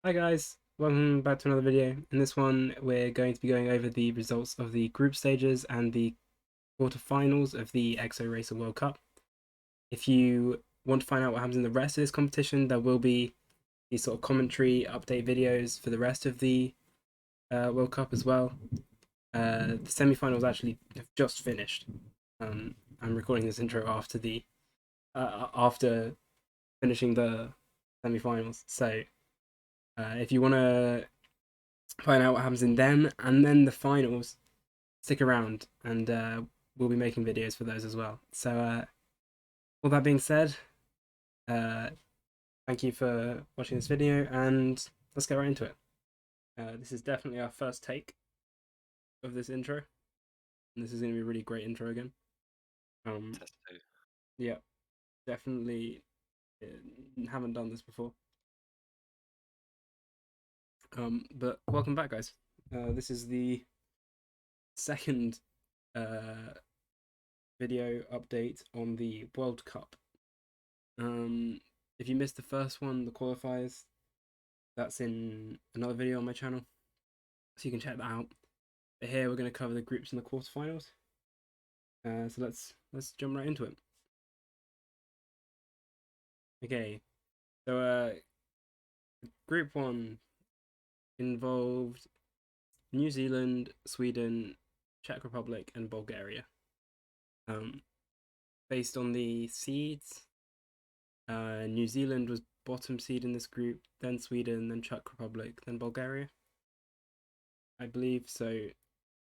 Hi guys, welcome back to another video. In this one, we're going to be going over the results of the group stages and the quarterfinals of the Exoracer World Cup. If you want to find out what happens in the rest of this competition, there will be these sort of commentary update videos for the rest of the World Cup as well. The semi-finals actually have just finished. I'm recording this intro after finishing the semi-finals, so if you want to find out what happens in them and then the finals, stick around and we'll be making videos for those as well. So, all that being said, uh, thank you for watching this video and let's get right into it. This is definitely our first take of this intro, and this is going to be a really great intro again. Test two. Yeah, definitely haven't done this before. But welcome back, guys. This is the second uh, video update on the World Cup. If you missed the first one, the qualifiers, that's in another video on my channel, so you can check that out. But here we're going to cover the groups and the quarterfinals. So let's jump right into it. Okay, so Group One involved New Zealand, Sweden, Czech Republic, and Bulgaria. Um, Based on the seeds, New Zealand was bottom seed in this group, then Sweden, then Czech Republic, then Bulgaria, I believe. So,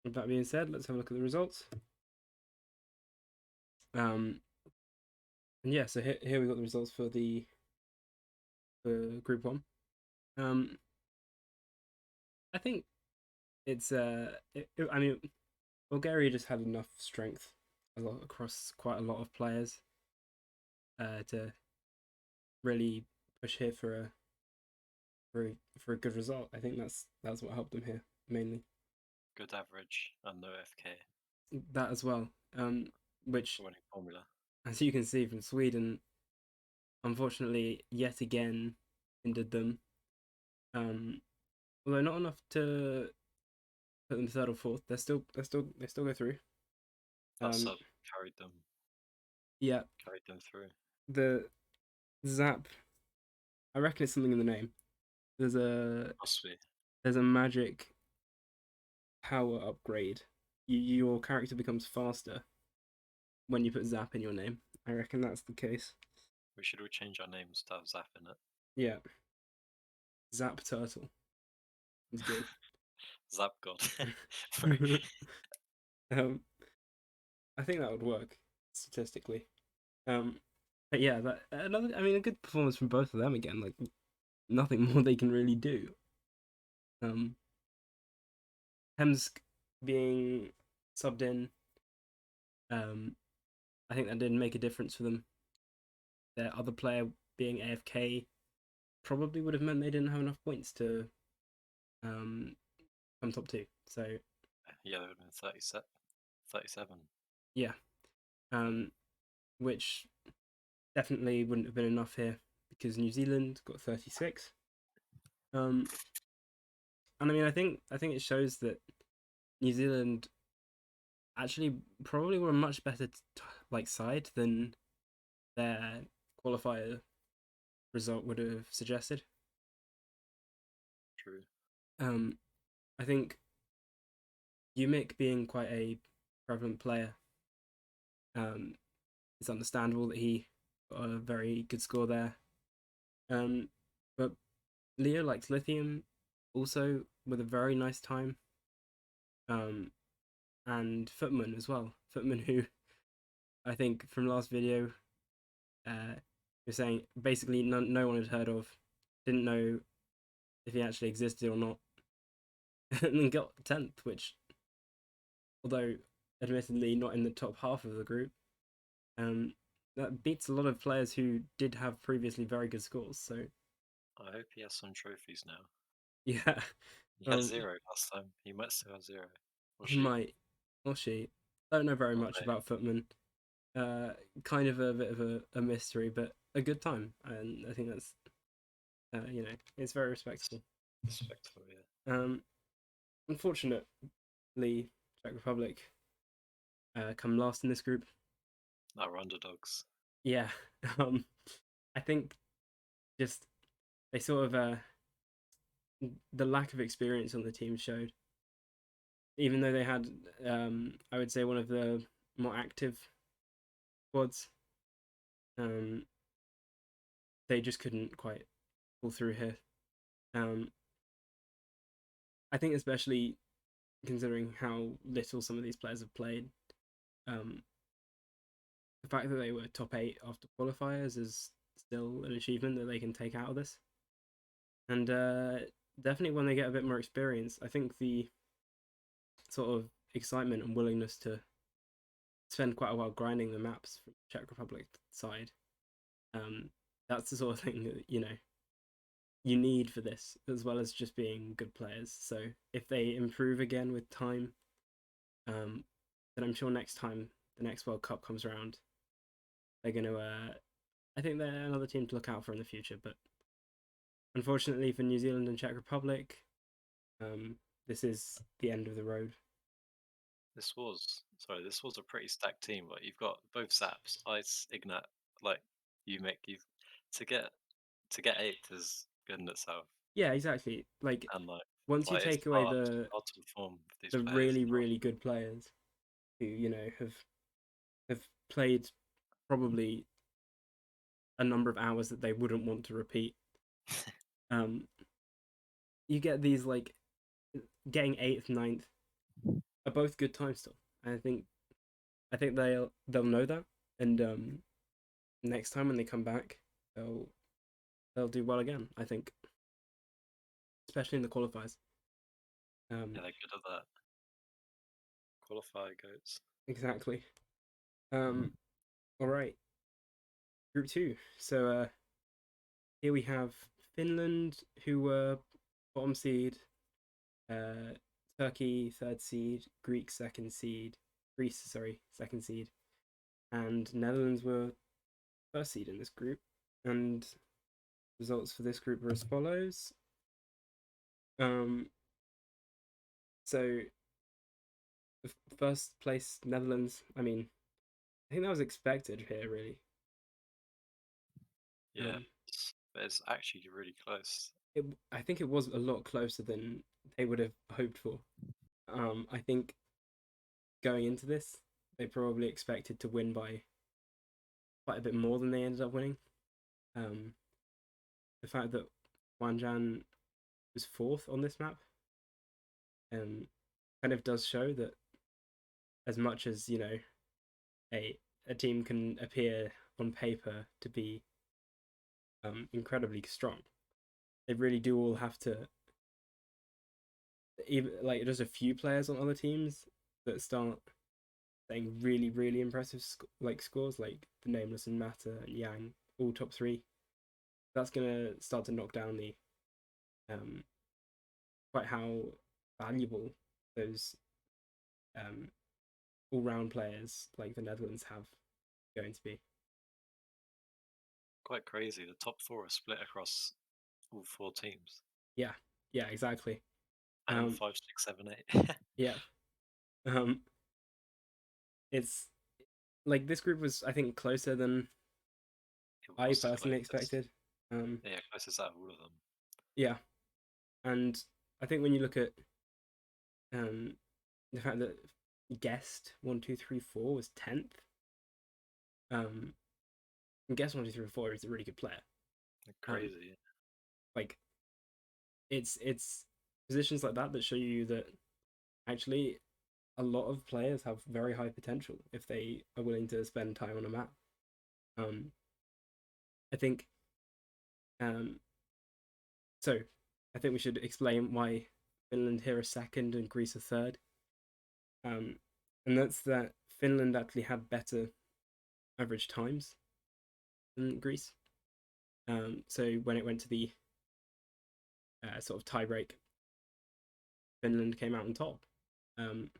with that being said, let's have a look at the results. And yeah, so here we got the results for Group One. I think I mean, Bulgaria just had enough strength across quite a lot of players to really push here for a good result. I think that's what helped them here mainly. Good average and no FK That as well, which, for winning formula. as you can see from Sweden, unfortunately yet again hindered them. Um, Although not enough to put them third or fourth, they still go through. That Um, sub yeah, carried them through. the Zap. I reckon it's something in the name. There's a Must be. there's a magic power upgrade. Your character becomes faster when you put Zap in your name. I reckon that's the case. We should all change our names to have Zap in it. Yeah, Zap Turtle is good. Zap God. um, I think that would work statistically. Um, but yeah, that another. I mean, a good performance from both of them again. Like nothing more they can really do. Um, Hemsk being subbed in, um, I think that didn't make a difference for them. Their other player being AFK probably would have meant they didn't have enough points to um, come top two. So Yeah, they would have been 37. yeah, um, which definitely wouldn't have been enough here because New Zealand got 36. And I mean, I think it shows that New Zealand actually probably were a much better like side than their qualifier result would have suggested. True. Um, I think Umik being quite a prevalent player, um, it's understandable that he got a very good score there. But Leo likes Lithium also with a very nice time. Um, and Footman as well. Footman, who I think from last video, was saying basically no one had heard of, didn't know if he actually existed or not, and then got 10th, which, although admittedly not in the top half of the group, um, that beats a lot of players who did have previously very good scores. So I hope he has some trophies now. yeah, He had zero last time. He might still have zero. Or he she. might or she. Don't know very Or much about Footman. Kind of a bit of a mystery, but a good time, and I think it's very respectable. Respectable, yeah. Um, Unfortunately, Czech Republic come last in this group. Now we're underdogs. Yeah, um, I think just they sort of the lack of experience on the team showed. Even though they had, I would say, one of the more active squads, um, they just couldn't quite pull through here. Um, I think especially considering how little some of these players have played, um, the fact that they were top 8 after qualifiers is still an achievement that they can take out of this. And definitely when they get a bit more experience, I think the sort of excitement and willingness to spend quite a while grinding the maps from the Czech Republic side, um, that's the sort of thing that you need for this, as well as just being good players. So if they improve again with time, um, then I'm sure next time the next World Cup comes around, they're going to. I think they're another team to look out for in the future. But unfortunately for New Zealand and Czech Republic, this is the end of the road. This was a pretty stacked team. Like you've got both Zaps, Ice, Ignat, like you've to get to get eighth is good in itself. Yeah, exactly. Like And once you it's take away hard to perform with these the players. really really good players who have played probably a number of hours that they wouldn't want to repeat. Um, you get these like getting eighth, ninth are both good times still. And I think they'll know that, and next time when they come back, they'll do well again. I think, especially in the qualifiers. Yeah, they're good at that. Qualify goats. Exactly. All right, Group Two. So here we have Finland, who were bottom seed, uh, Turkey third seed, Greece, sorry, second seed, and Netherlands were first seed in this group. And results for this group are as follows. Um, so the first place Netherlands. I mean, I think that was expected here, really. Yeah, Um, it's actually really close. I think it was a lot closer than they would have hoped for. I think going into this, they probably expected to win by quite a bit more than they ended up winning. Um, the fact that Wanjan was fourth on this map, um, kind of does show that as much as a team can appear on paper to be incredibly strong, they really do all have to, even like just a few players on other teams that start saying really really impressive scores, like the Nameless and Mata and Yang, all top three. That's gonna start to knock down the um quite how valuable those um all round players like the Netherlands have going to be. Quite crazy. The top four are split across all four teams. Yeah, yeah, exactly. And then Um, 5, 6, 7, 8. yeah. Um, it's like this group was, I think, closer than It I was the personally closest. expected. Yeah, closest out of all of them. Yeah, and I think when you look at um the fact that Guest 1 2 3 4 was 10th, um, and Guest 1 2 3 4 is a really good player. They're Um, crazy. like it's positions like that that show you that actually a lot of players have very high potential if they are willing to spend time on a map. Um, I think um, so. I think we should explain why Finland here are second and Greece are third. Um, and that's that Finland actually had better average times than Greece. So when it went to the sort of tiebreak, Finland came out on top. Um,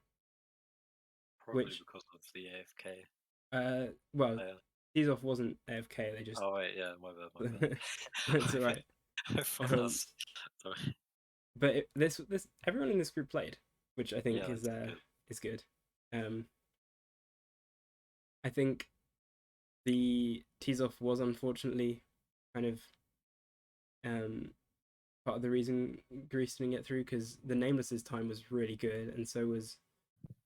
Probably which, because of the AFK well, player. Tizov wasn't AFK. They just Oh wait, yeah, my bad, my it's all bad. right. Everyone Um, else. Sorry. but this everyone in this group played, which I think Yeah, that's good. is good. Um, I think the tease off was unfortunately kind of um, part of the reason Greece didn't get through because the Nameless's time was really good, and so was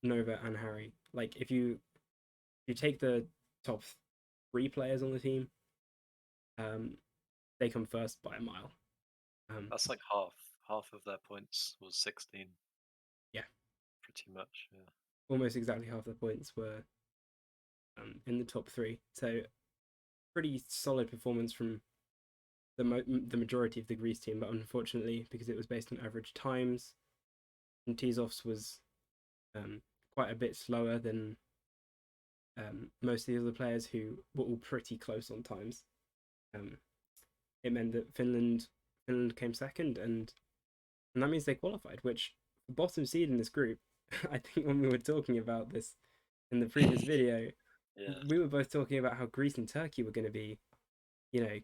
Nova and Harry. Like if you take the top three players on the team, um, they come first by a mile. Um, That's like half of their points was 16, yeah, pretty much. Yeah. almost exactly half the points were in the top three. So pretty solid performance from the majority of the Greece team, but unfortunately, because it was based on average times, and Teasof's was um, quite a bit slower than most of the other players who were all pretty close on times. Um, it meant that Finland came second, and that means they qualified, which the bottom seed in this group. I think when we were talking about this in the previous video, Yeah. we were both talking about how Greece and Turkey were going to be,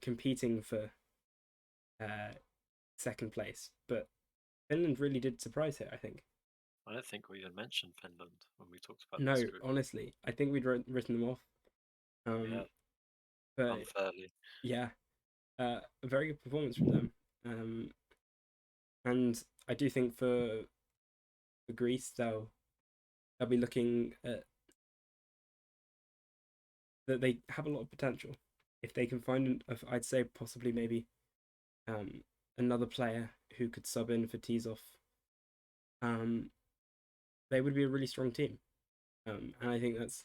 competing for uh, second place, but Finland really did surprise here. I think. I don't think we even mentioned Finland when we talked about this No, group. honestly, I think we'd written them off. Yeah, Um, but unfairly. yeah, a very good performance from them. Um, and I do think for Greece, they'll be looking at that they have a lot of potential if they can find. I'd say possibly maybe um, another player who could sub in for Teasoff. Um, they would be a really strong team, and I think that's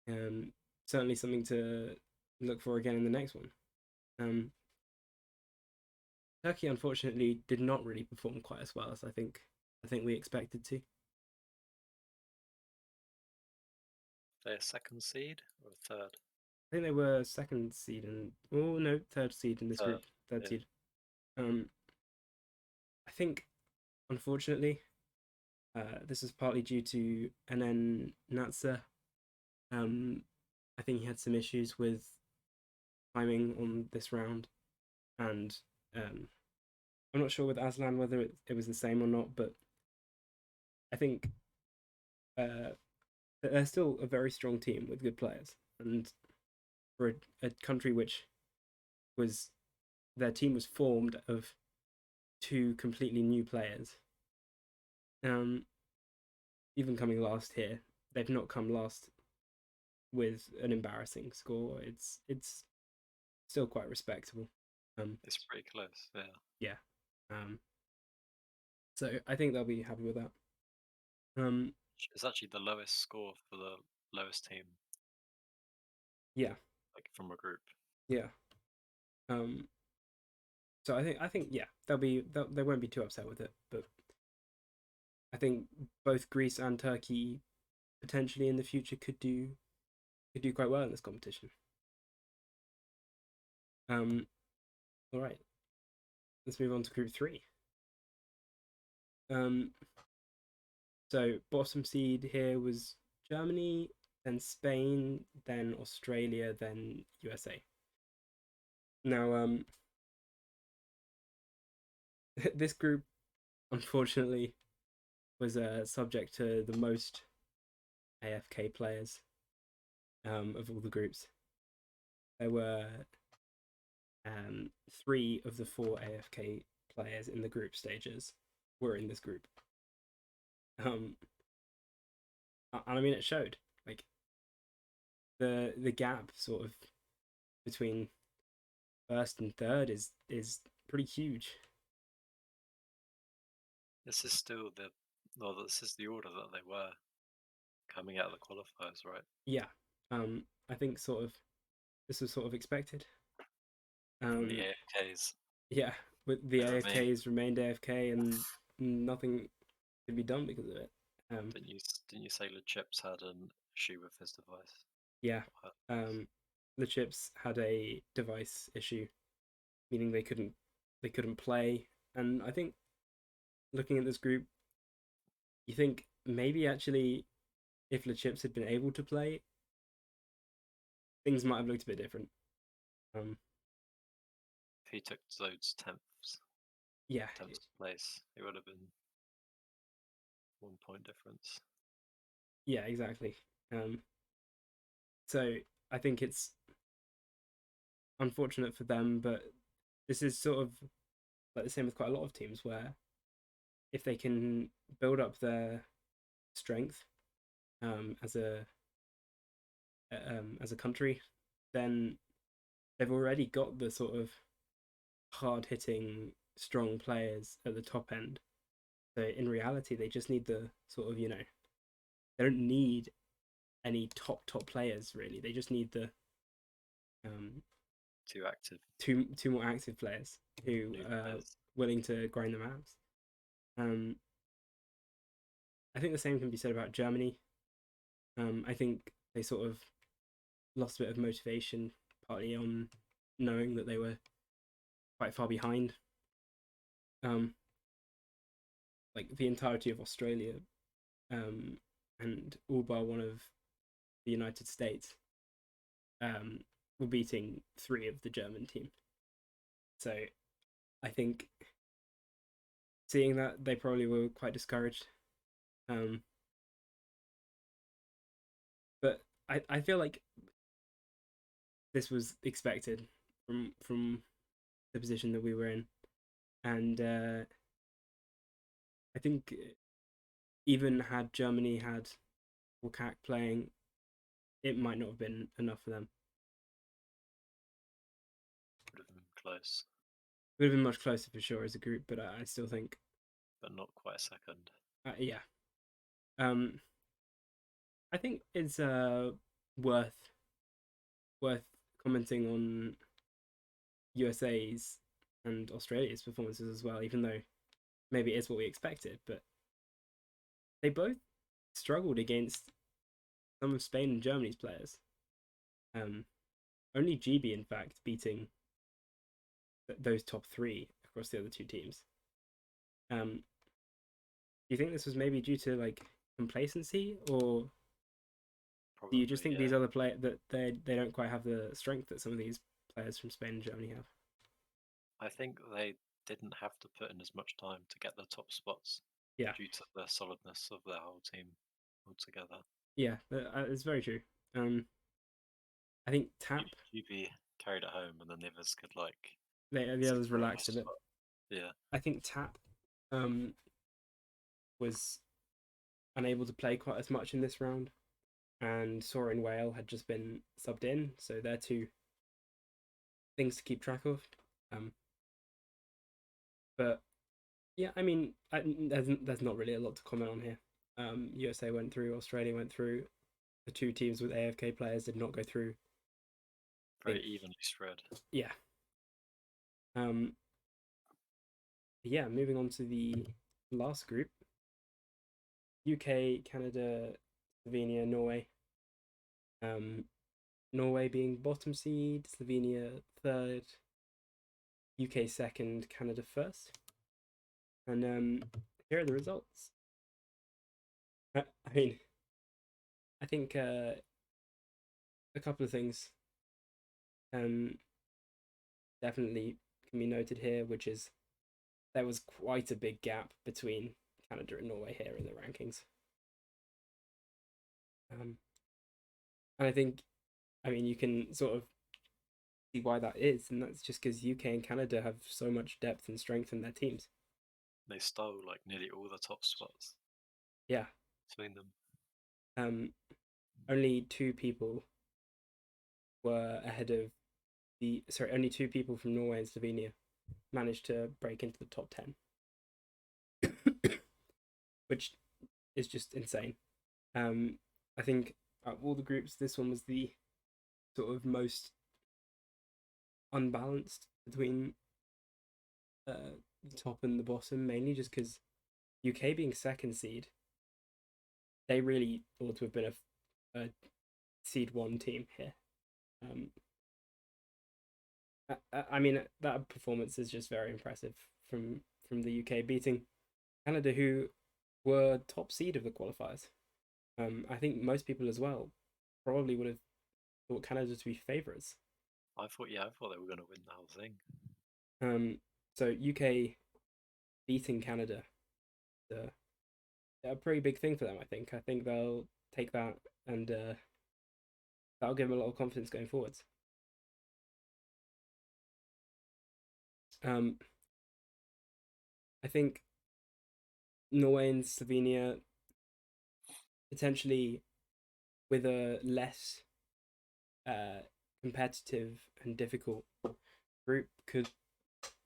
um, certainly something to look for again in the next one. Um, Turkey unfortunately did not really perform quite as well as I think we expected to. They're a second seed or a third? I think they were second seed and oh no, third seed in this Third. group. Third Yeah. seed. Um, I think unfortunately, this is partly due to NN Natsa. Um, I think he had some issues with timing on this round, and um, I'm not sure with Aslan whether it was the same or not, but I think uh, they're still a very strong team with good players, and for a country which was their team was formed of two completely new players. Um, even coming last here, they've not come last with an embarrassing score. It's still quite respectable. Um, It's pretty close. Yeah. yeah. Um, so I think they'll be happy with that. Um, It's actually the lowest score for the lowest team, yeah, like from a group. yeah. Um, so I think yeah, they won't be too upset with it. But I think both Greece and Turkey potentially in the future could do quite well in this competition. Um, all right, let's move on to Group Three. Um, so bottom seed here was Germany, then Spain, then Australia, then USA. Now, this group unfortunately was subject to the most AFK players of all the groups. There were three of the four AFK players in the group stages were in this group. And I mean, it showed. Like the gap sort of between first and third is pretty huge. This is still the well, this is the order that they were coming out of the qualifiers, right? Yeah, I think sort of this was sort of expected. From the Um, AFKs. yeah, with the They remain. AFKs remained AFK and nothing could be done because of it. Um, Didn't you say Le Chips had an issue with his device? yeah, Uh, um, the chips had a device issue, meaning they couldn't play. And I think looking at this group, you think maybe actually if the chips had been able to play, things might have looked a bit different. Um, he took Zode's Yeah, 10th place, it would have been 1 point difference. yeah, exactly. Um, so I think it's unfortunate for them, but this is sort of like the same with quite a lot of teams where if they can build up their strength as a country, then they've already got the sort of hard hitting, strong players at the top end. So in reality, they just need the sort of they don't need any top players really. They just need the um, Too active, two more active players who new are players. willing to grind them out. Um, I think the same can be said about Germany. I think they sort of lost a bit of motivation, partly on knowing that they were quite far behind. Um, like the entirety of Australia, um, and all bar one of the United States, um, were beating three of the German team. So I think seeing that they probably were quite discouraged. Um, but I feel like this was expected from the position that we were in, and I think even had Germany had Lukaku playing, it might not have been enough for them. Would have been close, It would have been much closer for sure as a group, but I still think, but not quite a second. yeah. Um, I think it's worth worth commenting on USA's and Australia's performances as well, even though maybe it is what we expected, but they both struggled against some of Spain and Germany's players. Um, only GB, in fact, beating those top three across the other two teams. Do you think this was maybe due to like complacency, or do you just Probably, think yeah. these other players that they don't quite have the strength that some of these players from Spain and Germany have? I think they didn't have to put in as much time to get the top spots Yeah, due to the solidness of their whole team altogether. yeah, it's very true. I think Tap, GB carried it home, and then the others could like the others secure a relaxed a nice bit. spot. Yeah, I think Tap um, was unable to play quite as much in this round, and Soren Whale had just been subbed in, so they're two things to keep track of. Um, but yeah, I mean, there's not really a lot to comment on here. USA went through, Australia went through. The two teams with AFK players did not go through. I very think, evenly spread. yeah. Um, yeah, moving on to the last group: UK, Canada, Slovenia, Norway. Um, Norway being bottom seed, Slovenia third, UK second, Canada first. And here are the results. I mean, I think a couple of things um, definitely can be noted here, which is there was quite a big gap between Canada and Norway here in the rankings. And I think, I mean, you can sort of see why that is, and that's just because UK and Canada have so much depth and strength in their teams. They stole like nearly all the top spots Yeah, between them. um, only two people were ahead of only two people from Norway and Slovenia managed to break into the top 10, which is just insane. Um, I think out of all the groups, this one was the sort of most unbalanced between the top and the bottom, mainly just because UK being second seed, they really ought to have been a seed one team here. Um, I mean, that performance is just very impressive from the UK beating Canada, who were top seed of the qualifiers. I think most people as well probably would have thought Canada to be favourites. I thought, yeah, I thought they were going to win the whole thing. Um, so UK beating Canada, uh, a pretty big thing for them. I think they'll take that, and that'll give them a lot of confidence going forwards. Um, I think Norway and Slovenia potentially with a less uh, competitive and difficult group could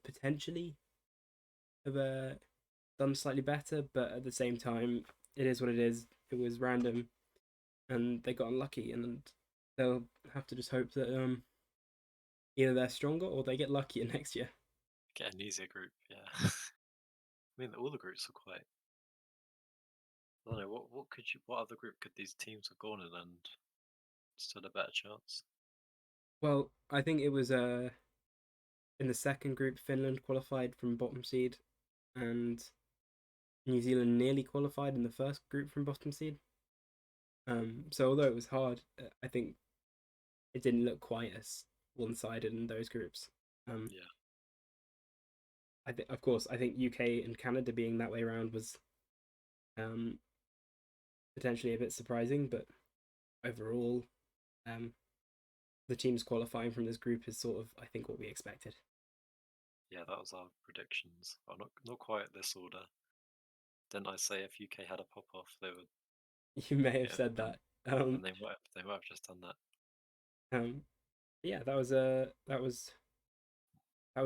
potentially have done slightly better, but at the same time, it is what it is. It was random, and they got unlucky, and they'll have to just hope that either they're stronger or they get luckier next year. Get an easier group, yeah. I mean, all the groups are quite. I don't know what other group could these teams have gone in and stood a better chance? Well, I think it was in the second group, Finland qualified from bottom seed, and New Zealand nearly qualified in the first group from bottom seed. So although it was hard, I think it didn't look quite as one-sided in those groups. Um, Yeah, I think, of course, I think UK and Canada being that way around was um, potentially a bit surprising, but overall, um, the teams qualifying from this group is sort of, I think, what we expected. yeah, that was our predictions. Well, not quite this order. Didn't I say if UK had a pop off, they would, You may have yeah, said and that. Um, they might have just done that. um, yeah, that was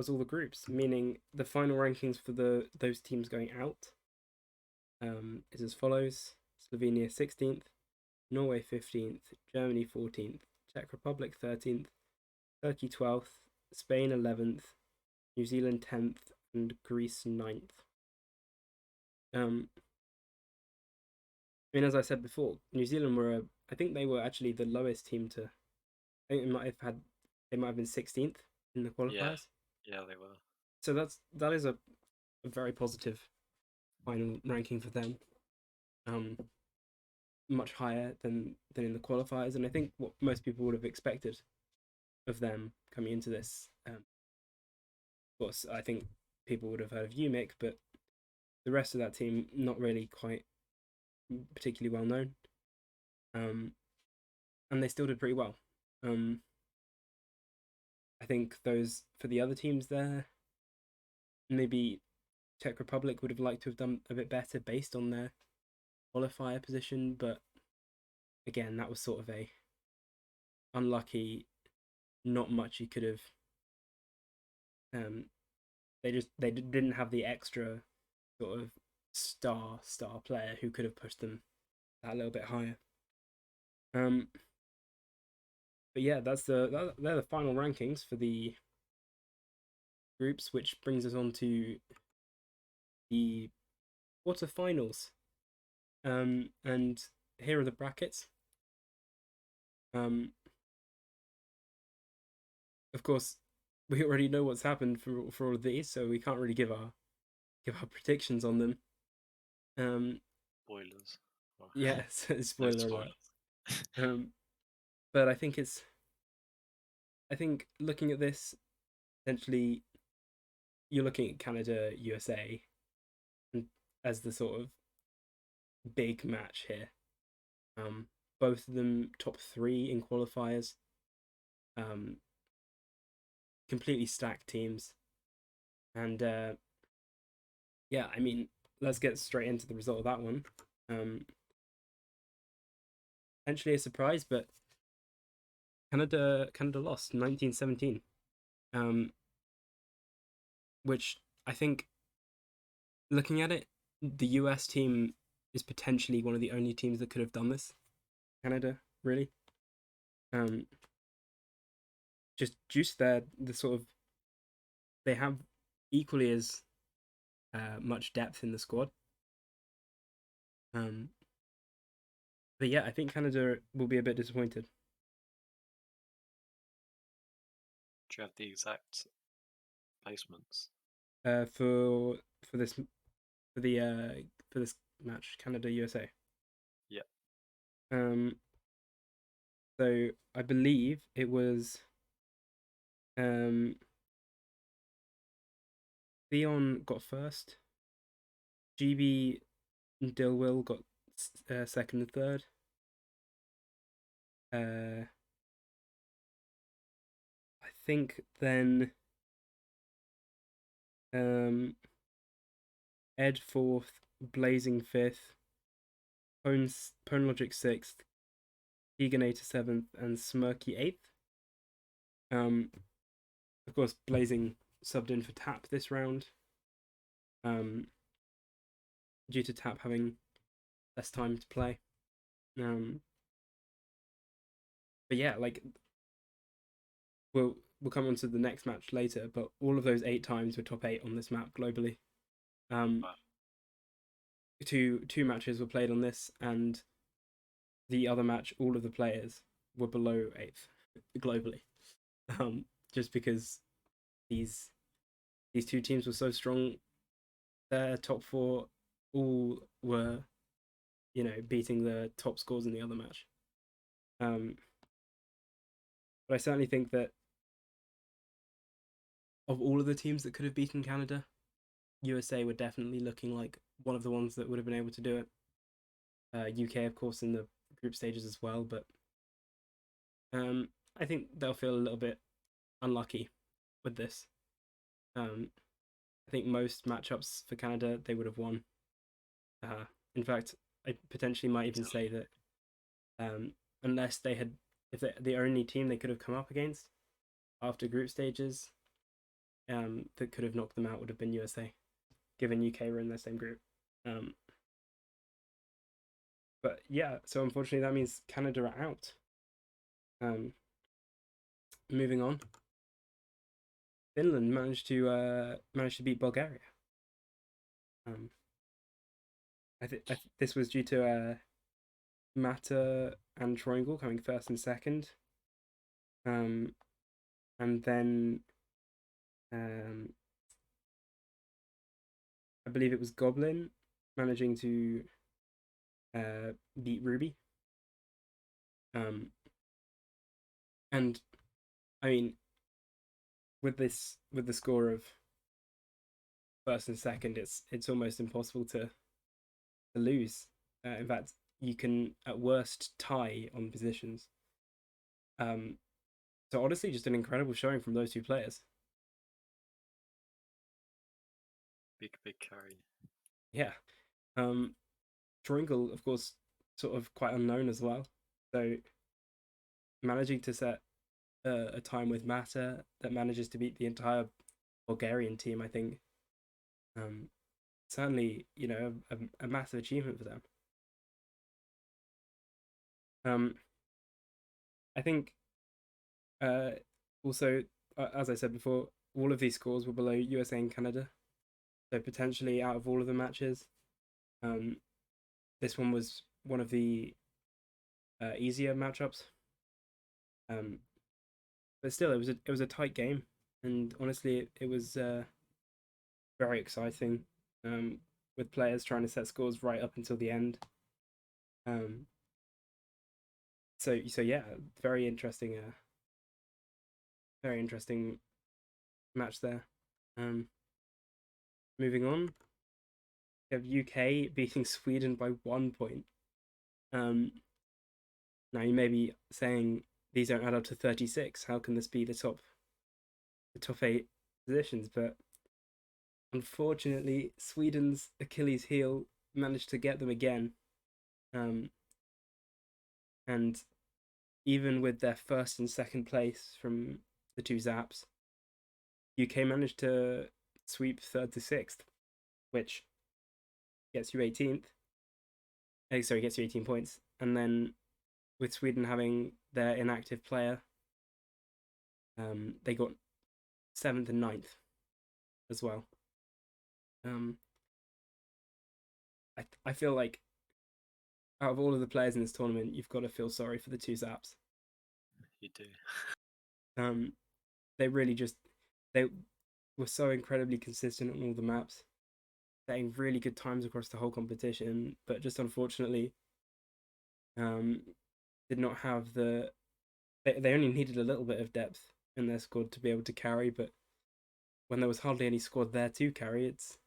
all the groups, meaning the final rankings for the those teams going out is as follows: Slovenia 16th, Norway 15th, Germany 14th, Czech Republic 13th, Turkey 12th, Spain 11th, New Zealand 10th, and Greece 9th. I mean, as I said before, New Zealand I think they were actually the lowest team to. I think they might have been 16th in the Yeah, qualifiers. yeah, they were. So that is a very positive final ranking for them. Um, Much higher than in the qualifiers, and I think what most people would have expected of them coming into this. Of course, I think people would have heard of UMIC, but the rest of that team not really quite particularly well known. Um, and they still did pretty well. Um, I think those for the other teams there, maybe Czech Republic would have liked to have done a bit better based on their qualifier position, but again, that was sort of a unlucky. Not much you could have. Um, they didn't have the extra sort of star player who could have pushed them that little bit higher. Um, but yeah, they're the final rankings for the groups, which brings us on to the quarterfinals. And here are the brackets. Um, of course, we already know what's happened for all of these, so we can't really give our predictions on them. Um, Spoilers. Oh, yeah, no spoiler alert. spoilers. Um, but I think looking at this, essentially, you're looking at Canada, USA, and as the sort of big match here. Um, Both of them top three in qualifiers. Um, Completely stacked teams, and yeah, I mean, let's get straight into the result of that one. Um, Potentially a surprise, but Canada lost 1917, um, which I think looking at it, the US team is potentially one of the only teams that could have done this. Canada, really. Um, just juice there, the sort of they have equally as much depth in the squad. Um, but yeah, I think Canada will be a bit disappointed. Do you have the exact placements? For for this for the for this match, Canada USA. Yeah. Um, so I believe it was um Theon got first. GB and Dilwill got second and third. I think then um, Ed fourth, Blazing fifth, Pwn Logic sixth, Eaganator seventh, and Smirky eighth. Of course, Blazing subbed in for Tap this round, due to Tap having less time to play. But yeah, like we'll come on to the next match later. But all of those 8 times were top 8 on this map globally. Wow. Two matches were played on this, and the other match, all of the players were below 8th globally. Just because these two teams were so strong, their top 4 all were, beating the top scores in the other match. But I certainly think that of all of the teams that could have beaten Canada, USA were definitely looking like one of the ones that would have been able to do it. UK, of course, in the group stages as well, but I think they'll feel a little bit unlucky with this. I think most matchups for Canada they would have won. In fact, I potentially might even say that unless they had, if the only team they could have come up against after group stages that could have knocked them out would have been USA, given UK were in the same group. But yeah, so unfortunately that means Canada are out. Moving on, Finland managed to beat Bulgaria. I think this was due to Mata and Troingel coming first and second, and then I believe it was Goblin managing to beat Ruby. And I mean, with the score of first and second, it's almost impossible to lose. In fact, you can at worst tie on positions. So honestly, just an incredible showing from those two players. Big carry. Yeah. Troingel, of course, sort of quite unknown as well. So managing to set a time with Mata that manages to beat the entire Bulgarian team, I think, certainly, a massive achievement for them. I think also, as I said before, all of these scores were below USA and Canada. So potentially out of all of the matches, this one was one of the easier matchups. But still, it was a tight game, and honestly, it was very exciting. With players trying to set scores right up until the end. So yeah, very interesting match there. Moving on, we have UK beating Sweden by 1 point. Now you may be saying these don't add up to 36. How can this be the top 8 positions? But unfortunately, Sweden's Achilles heel managed to get them again. And even with their first and second place from the two Zaps, UK managed to sweep third to sixth, which gets you 18th. Sorry, gets you 18 points. And then with Sweden having their inactive player, they got 7th and 9th as well. I feel like out of all of the players in this tournament, you've got to feel sorry for the two Zaps. You do. They really they were so incredibly consistent on all the maps, setting really good times across the whole competition, but just unfortunately, did not have the. They only needed a little bit of depth in their squad to be able to carry, but when there was hardly any squad there to carry, it's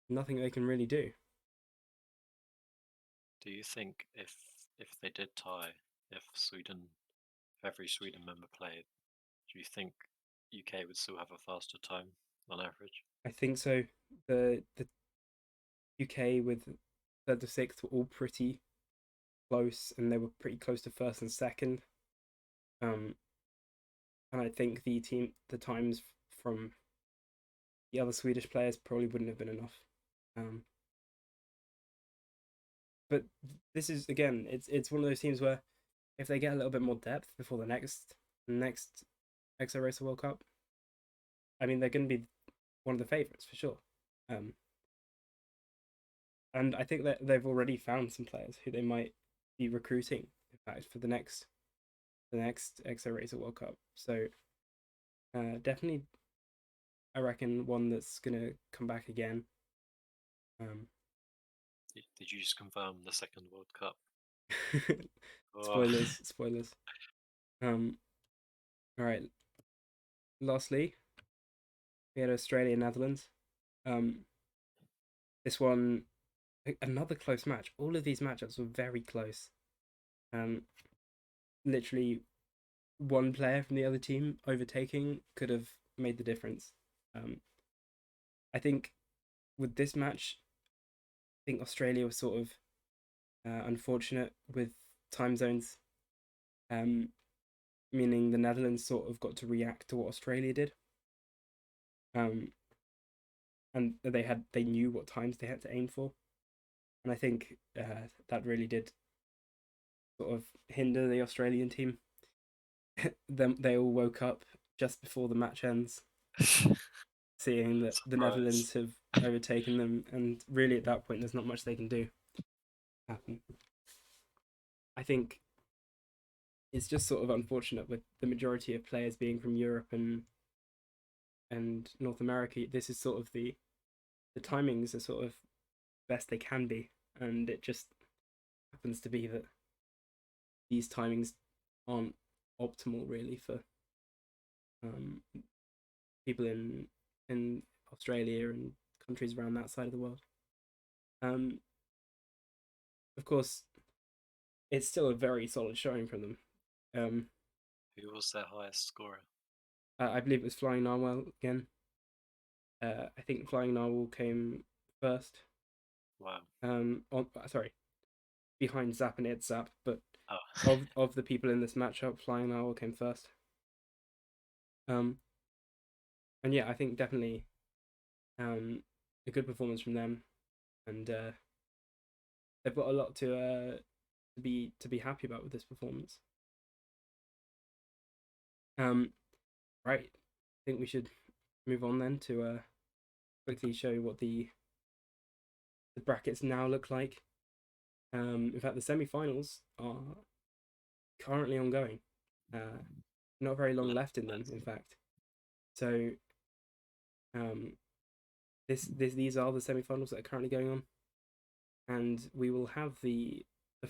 nothing they can really do. Do you think if they did tie, if Sweden, if every Sweden member played, do you think UK would still have a faster time on average? I think so. The UK with third to sixth were all pretty close, and they were pretty close to first and second. Um, and I think the times from the other Swedish players probably wouldn't have been enough. Um, but this is again, it's one of those teams where if they get a little bit more depth before the next Exoracer World Cup, I mean they're going to be one of the favourites for sure. Um, and I think that they've already found some players who they might be recruiting, in fact, for the next Exoracer World Cup. So definitely, I reckon one that's gonna come back again. Um, Did you just confirm the second World Cup? Oh, spoilers. Um, all right. Lastly, we had Australia Netherlands. Um, this one, another close match. All of these matchups were very close. Um, literally one player from the other team overtaking could have made the difference. Um, I think with this match, I think Australia was sort of unfortunate with time zones, um, meaning the Netherlands sort of got to react to what Australia did, um, and they knew what times they had to aim for, and I think that really did sort of hinder the Australian team. They all woke up just before the match ends, seeing that the surprise. Netherlands have overtaken them, and really at that point, there's not much they can do. I think it's just sort of unfortunate with the majority of players being from Europe and North America. This is sort of the timings are sort of best they can be, and it just happens to be that these timings aren't optimal really for um, people in Australia and countries around that side of the world. Um, of course, it's still a very solid showing from them. Um, Who was their highest scorer? I believe it was Flying Narwhal again. I think Flying Narwhal came first. Wow. Sorry, behind Zap and Id Zap, but Oh, of the people in this matchup, Flying Narwhal came first. Um, and yeah, I think definitely a good performance from them, and they've got a lot to be happy about with this performance. Right, I think we should move on then to quickly show you what the brackets now look like. In fact, the semi-finals are currently ongoing. Not very long left in them, in fact. So um, these are the semi-finals that are currently going on, and we will have the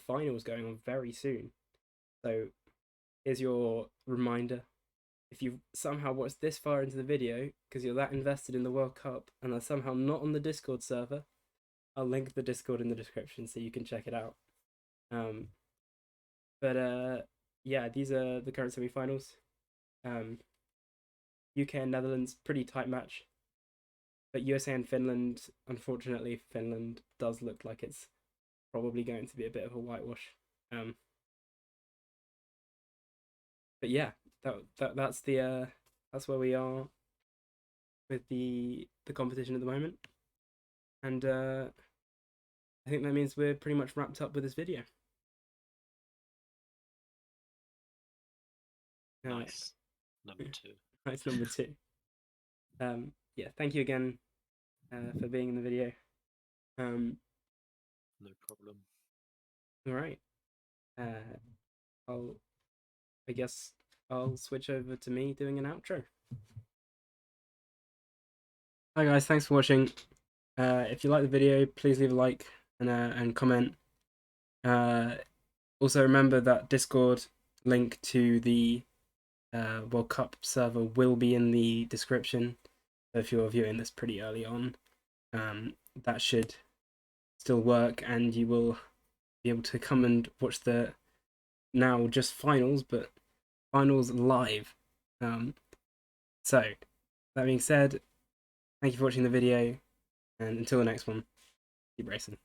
finals going on very soon. So here's your reminder: if you've somehow watched this far into the video because you're that invested in the World Cup and are somehow not on the Discord server, I'll link the Discord in the description so you can check it out. But yeah, these are the current semi-finals. Um, UK and Netherlands, pretty tight match. But USA and Finland, unfortunately, Finland does look like it's probably going to be a bit of a whitewash. Um, but yeah, that's where we are with the competition at the moment, and I think that means we're pretty much wrapped up with this video. Uh, nice. Number two. that's number two. Yeah, thank you again for being in the video. Um, No problem. all right. I'll I guess I'll switch over to me doing an outro. Hi guys, thanks for watching. If you like the video, please leave a like and comment. Uh, also remember that Discord link to the World Cup server will be in the description. So if you're viewing this pretty early on, that should still work, and you will be able to come and watch the now just finals, but finals live. So that being said, thank you for watching the video, and until the next one, keep racing.